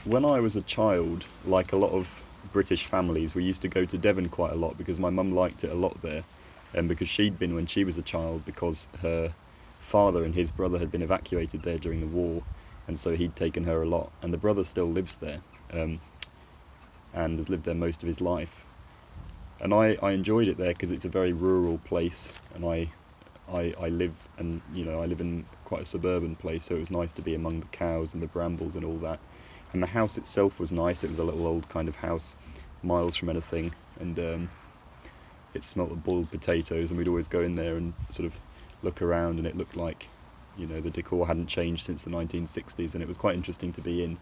When I was a child, like a lot of British families, we used to go to Devon quite a lot because my mum liked it a lot there, and because she'd been when she was a child, because her father and his brother had been evacuated there during the war, and so he'd taken her a lot. And the brother still lives there, and has lived there most of his life. And I enjoyed it there because it's a very rural place, and I live I live in quite a suburban place, so it was nice to be among the cows and the brambles and all that. And the house itself was nice. It was a little old kind of house, miles from anything, and it smelt of boiled potatoes, and we'd always go in there and sort of look around, and it looked like, the decor hadn't changed since the 1960s, and it was quite interesting to be in.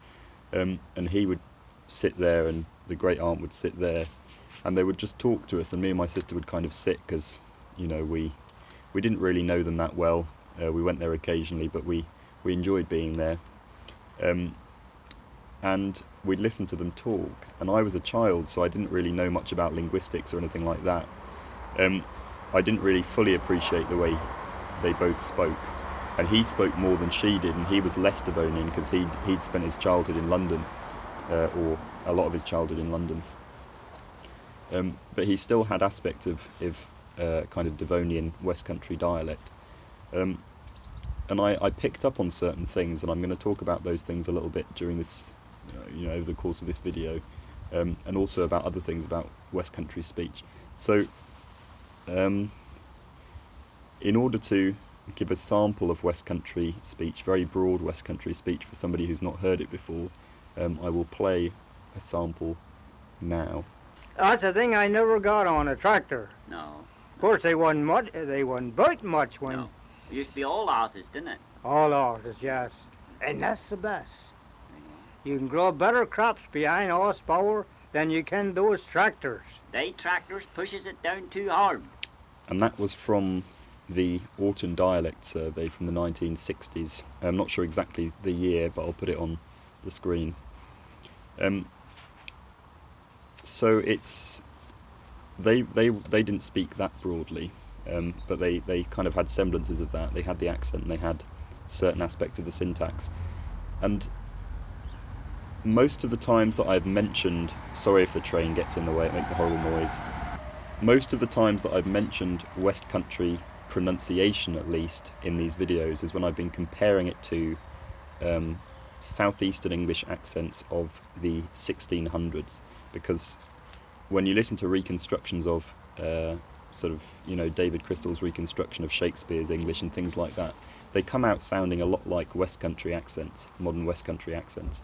And he would sit there, and the great aunt would sit there, and they would just talk to us, and me and my sister would kind of sit, because, we didn't really know them that well. We went there occasionally, but we enjoyed being there. And we'd listen to them talk, and I was a child, so I didn't really know much about linguistics or anything like that. I didn't really fully appreciate the way they both spoke, and he spoke more than she did, and he was less Devonian because he'd spent his childhood in London, or a lot of his childhood in London. But he still had aspects of kind of Devonian West Country dialect. And I picked up on certain things, and I'm going to talk about those things a little bit during this, over the course of this video, and also about other things about West Country speech. So, in order to give a sample of West Country speech, very broad West Country speech for somebody who's not heard it before, I will play a sample now. That's the thing I never got on a tractor. No. Of course, they wasn't built much when... No. It used to be all horses, didn't it? All horses, yes. And that's the best. You can grow better crops behind horsepower than you can those tractors. They tractors pushes it down too hard. And that was from the Autumn Dialect Survey from the 1960s. I'm not sure exactly the year, but I'll put it on the screen. So it's... They didn't speak that broadly, but they kind of had semblances of that. They had the accent, and they had certain aspects of the syntax. And most of the times that I've mentioned... Sorry if the train gets in the way, it makes a horrible noise. Most of the times that I've mentioned West Country pronunciation, at least, in these videos, is when I've been comparing it to Southeastern English accents of the 1600s, because when you listen to reconstructions of David Crystal's reconstruction of Shakespeare's English and things like that, they come out sounding a lot like West Country accents, modern West Country accents.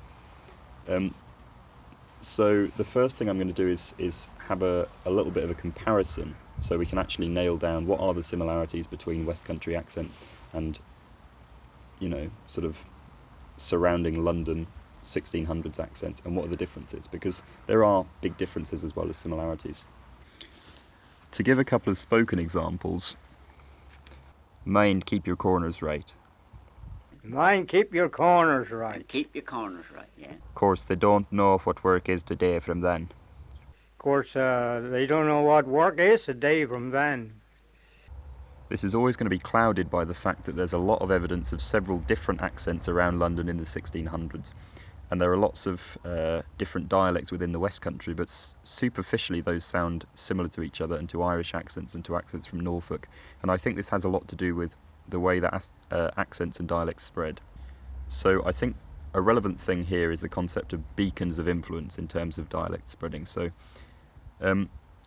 So the first thing I'm going to do is have a little bit of a comparison, so we can actually nail down what are the similarities between West Country accents and, sort of surrounding London 1600s accents, and what are the differences, because there are big differences as well as similarities. To give a couple of spoken examples: mind keep your corners right. Mind keep your corners right. And keep your corners right, yeah. Of course they don't know what work is today from then. Of course, they don't know what work is a day from then. This is always going to be clouded by the fact that there's a lot of evidence of several different accents around London in the 1600s. And there are lots of different dialects within the West Country, but superficially those sound similar to each other, and to Irish accents and to accents from Norfolk. And I think this has a lot to do with the way that accents and dialects spread. So I think a relevant thing here is the concept of beacons of influence in terms of dialect spreading. So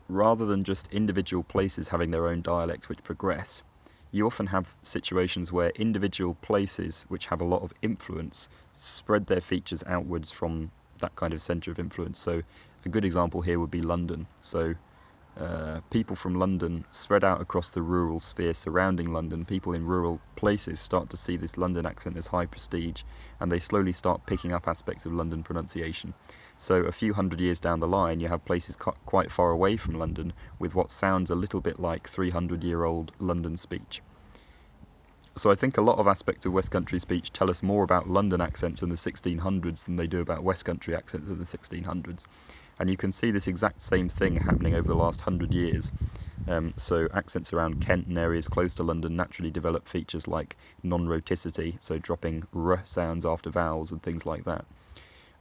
rather than just individual places having their own dialects which progress, you often have situations where individual places which have a lot of influence spread their features outwards from that kind of centre of influence. So a good example here would be London. So people from London spread out across the rural sphere surrounding London. People in rural places start to see this London accent as high prestige, and they slowly start picking up aspects of London pronunciation. So a few hundred years down the line, you have places quite far away from London with what sounds a little bit like 300-year-old London speech. So I think a lot of aspects of West Country speech tell us more about London accents in the 1600s than they do about West Country accents in the 1600s. And you can see this exact same thing happening over the last 100 years. So accents around Kent and areas close to London naturally develop features like non-rhoticity, so dropping r sounds after vowels and things like that.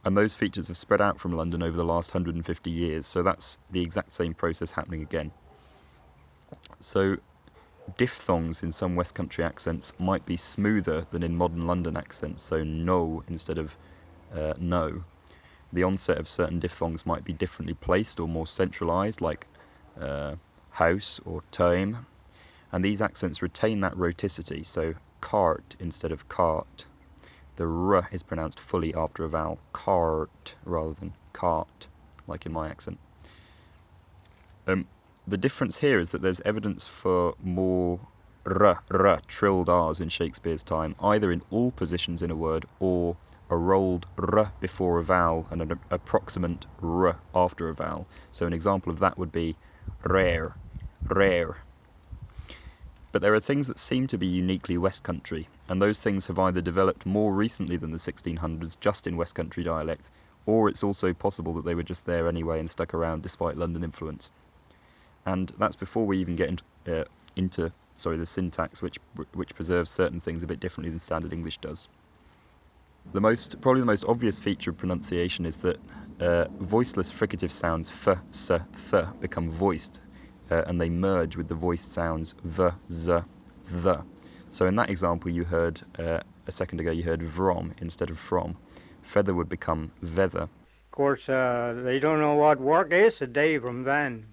And those features have spread out from London over the last 150 years, so that's the exact same process happening again. So diphthongs in some West Country accents might be smoother than in modern London accents, so no instead of no. The onset of certain diphthongs might be differently placed or more centralised, like house or time, and these accents retain that rhoticity, so cart instead of cart. The r is pronounced fully after a vowel, cart rather than cart, like in my accent. The difference here is that there's evidence for more r trilled r's in Shakespeare's time, either in all positions in a word or a rolled r before a vowel and an approximant r after a vowel. So an example of that would be rare, rare. But there are things that seem to be uniquely West Country, and those things have either developed more recently than the 1600s just in West Country dialects, or it's also possible that they were just there anyway and stuck around despite London influence. And that's before we even get into the syntax, which preserves certain things a bit differently than Standard English does. Probably the most obvious feature of pronunciation is that voiceless fricative sounds f, s, th become voiced, and they merge with the voiced sounds v, z, th. So in that example you heard, a second ago you heard vrom instead of from. Feather would become veather. Of course, they don't know what work is a day from then.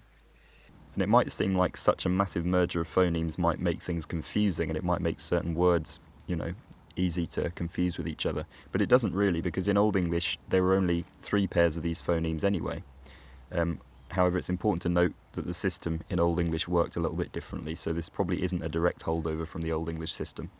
And it might seem like such a massive merger of phonemes might make things confusing, and it might make certain words, easy to confuse with each other. But it doesn't really, because in Old English there were only 3 pairs of these phonemes anyway. However, it's important to note that the system in Old English worked a little bit differently, so this probably isn't a direct holdover from the Old English system.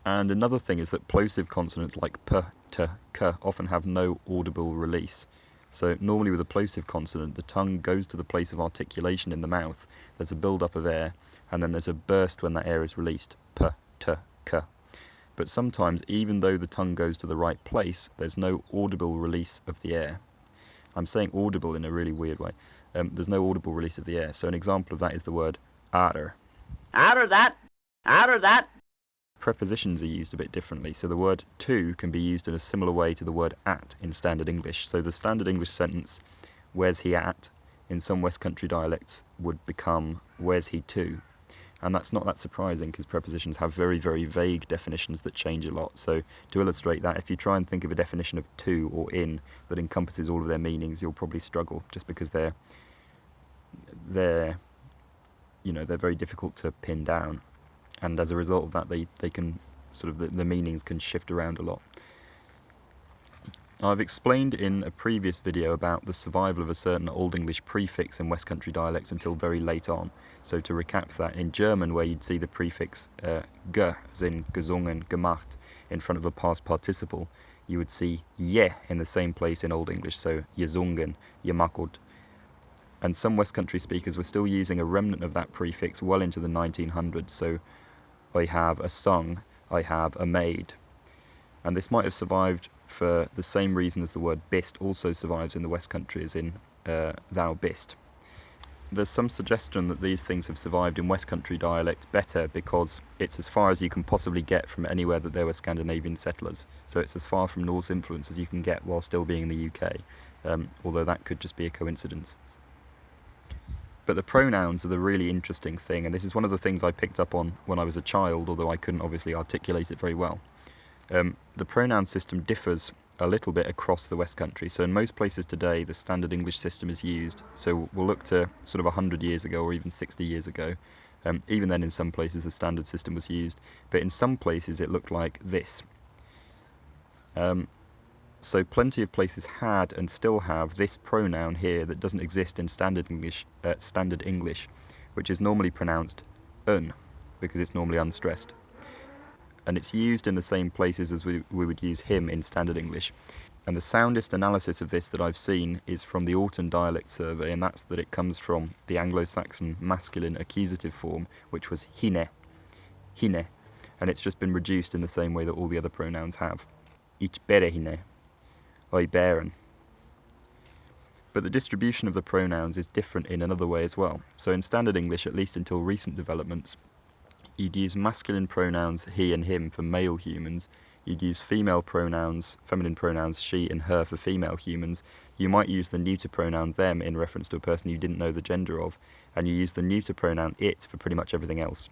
And another thing is that plosive consonants like p, t, k often have no audible release. So normally with a plosive consonant, the tongue goes to the place of articulation in the mouth. There's a build-up of air, and then there's a burst when that air is released, p, t, k. But sometimes, even though the tongue goes to the right place, there's no audible release of the air. I'm saying audible in a really weird way. There's no audible release of the air. So an example of that is the word arter. Arter that, arter that. Prepositions are used a bit differently, so the word to can be used in a similar way to the word at in Standard English. So the Standard English sentence, where's he at, in some West Country dialects would become where's he to. And that's not that surprising, because prepositions have very, very vague definitions that change a lot. So to illustrate that, if you try and think of a definition of to or in that encompasses all of their meanings, you'll probably struggle, just because they're very difficult to pin down. And as a result of that, they can the meanings can shift around a lot. I've explained in a previous video about the survival of a certain Old English prefix in West Country dialects until very late on. So to recap that, in German, where you'd see the prefix ge, as in gesungen, gemacht, in front of a past participle, you would see je in the same place in Old English, so gesungen, gemacht. And some West Country speakers were still using a remnant of that prefix well into the 1900s, so I have a sung, I have a maid. And this might have survived for the same reason as the word bist also survives in the West Country, as in thou bist. There's some suggestion that these things have survived in West Country dialects better because it's as far as you can possibly get from anywhere that there were Scandinavian settlers. So it's as far from Norse influence as you can get while still being in the UK, although that could just be a coincidence. But the pronouns are the really interesting thing, and this is one of the things I picked up on when I was a child, although I couldn't obviously articulate it very well. The pronoun system differs a little bit across the West Country. So in most places today, the Standard English system is used. So we'll look to 100 years ago or even 60 years ago. Even then, in some places, the standard system was used. But in some places, it looked like this. So plenty of places had and still have this pronoun here that doesn't exist in Standard English, which is normally pronounced un, because it's normally unstressed. And it's used in the same places as we would use him in Standard English. And the soundest analysis of this that I've seen is from the Orton Dialect Survey, and that's that it comes from the Anglo-Saxon masculine accusative form, which was hine, hine, and it's just been reduced in the same way that all the other pronouns have. Ich bere hine, oi beren. But the distribution of the pronouns is different in another way as well. So in Standard English, at least until recent developments, you'd use masculine pronouns he and him for male humans, you'd use female pronouns, feminine pronouns, she and her for female humans. You might use the neuter pronoun them in reference to a person you didn't know the gender of, and you use the neuter pronoun it for pretty much everything else.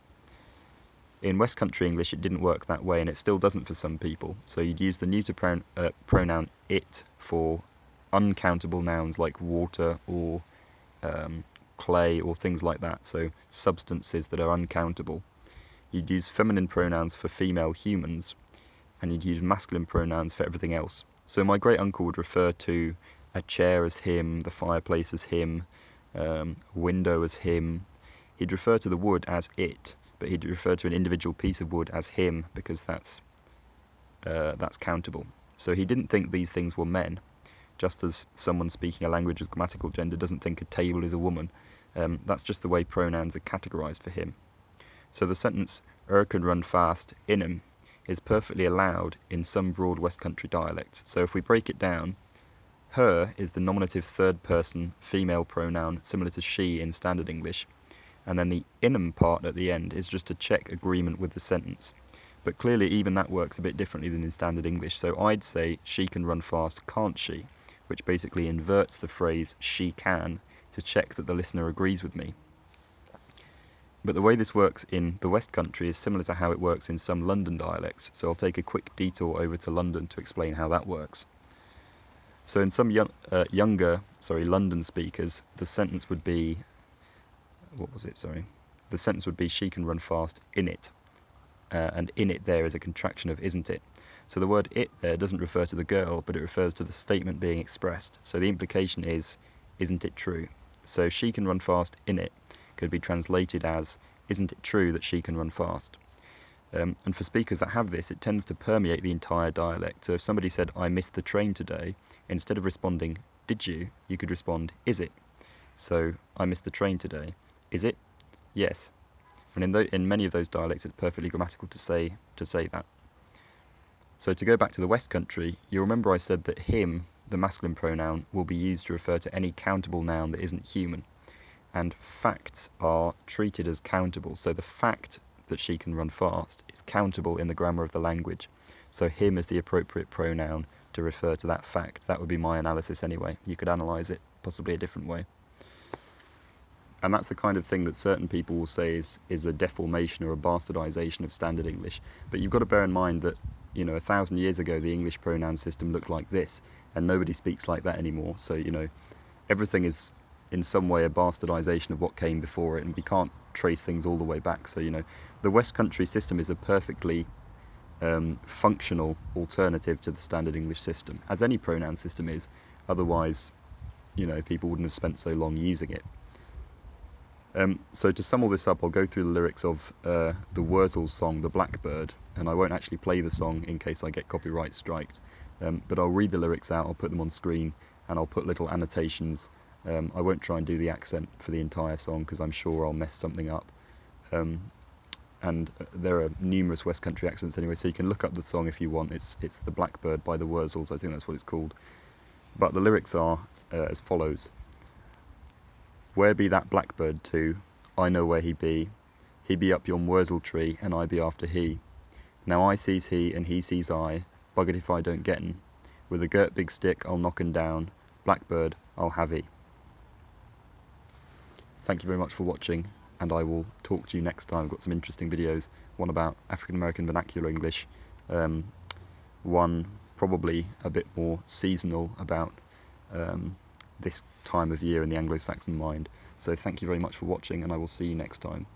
In West Country English, it didn't work that way, and it still doesn't for some people. So you'd use the neuter pronoun it for uncountable nouns like water or clay or things like that, so substances that are uncountable. You'd use feminine pronouns for female humans, and you'd use masculine pronouns for everything else. So my great uncle would refer to a chair as him, the fireplace as him, a window as him. He'd refer to the wood as it, but he'd refer to an individual piece of wood as him because that's countable. So he didn't think these things were men, just as someone speaking a language of grammatical gender doesn't think a table is a woman. That's just the way pronouns are categorised for him. So the sentence, can run fast in 'em, is perfectly allowed in some broad West Country dialects. So if we break it down, her is the nominative third person female pronoun similar to she in standard English, and then the in 'em part at the end is just to check agreement with the sentence. But clearly even that works a bit differently than in standard English, so I'd say she can run fast, can't she? Which basically inverts the phrase she can to check that the listener agrees with me. But the way this works in the West Country is similar to how it works in some London dialects, so I'll take a quick detour over to London to explain how that works. So in some younger London speakers, the sentence would be, The sentence would be, she can run fast in it. And in it there is a contraction of isn't it. So the word it there doesn't refer to the girl, but it refers to the statement being expressed. So the implication is, isn't it true? So she can run fast in it could be translated as, isn't it true that she can run fast? And for speakers that have this, it tends to permeate the entire dialect. So if somebody said, I missed the train today, instead of responding, did you? You could respond, is it? So, I missed the train today. Is it? Yes. And in many of those dialects, it's perfectly grammatical to say that. So to go back to the West Country, you'll remember I said that him, the masculine pronoun, will be used to refer to any countable noun that isn't human. And facts are treated as countable. So the fact that she can run fast is countable in the grammar of the language. So him is the appropriate pronoun to refer to that fact. That would be my analysis anyway. You could analyse it possibly a different way. And that's the kind of thing that certain people will say is a deformation or a bastardisation of standard English. But you've got to bear in mind that, 1,000 years ago the English pronoun system looked like this, and nobody speaks like that anymore. So, everything is in some way a bastardisation of what came before it, and we can't trace things all the way back. So, the West Country system is a perfectly functional alternative to the standard English system, as any pronoun system is. Otherwise, people wouldn't have spent so long using it. So to sum all this up, I'll go through the lyrics of the Wurzel's song, The Blackbird, and I won't actually play the song in case I get copyright striked, but I'll read the lyrics out, I'll put them on screen, and I'll put little annotations. I won't try and do the accent for the entire song because I'm sure I'll mess something up. And there are numerous West Country accents anyway, so you can look up the song if you want. It's The Blackbird by the Wurzels, I think that's what it's called. But the lyrics are as follows. Where be that blackbird to? I know where he be. He be up yon wurzel tree, and I be after he. Now I sees he, and he sees I. Buggered if I don't get'n. With a girt big stick, I'll knock 'en down. Blackbird, I'll have he. Thank you very much for watching, and I will talk to you next time. I've got some interesting videos, one about African American vernacular English, one probably a bit more seasonal about this time of year in the Anglo-Saxon mind. So thank you very much for watching, and I will see you next time.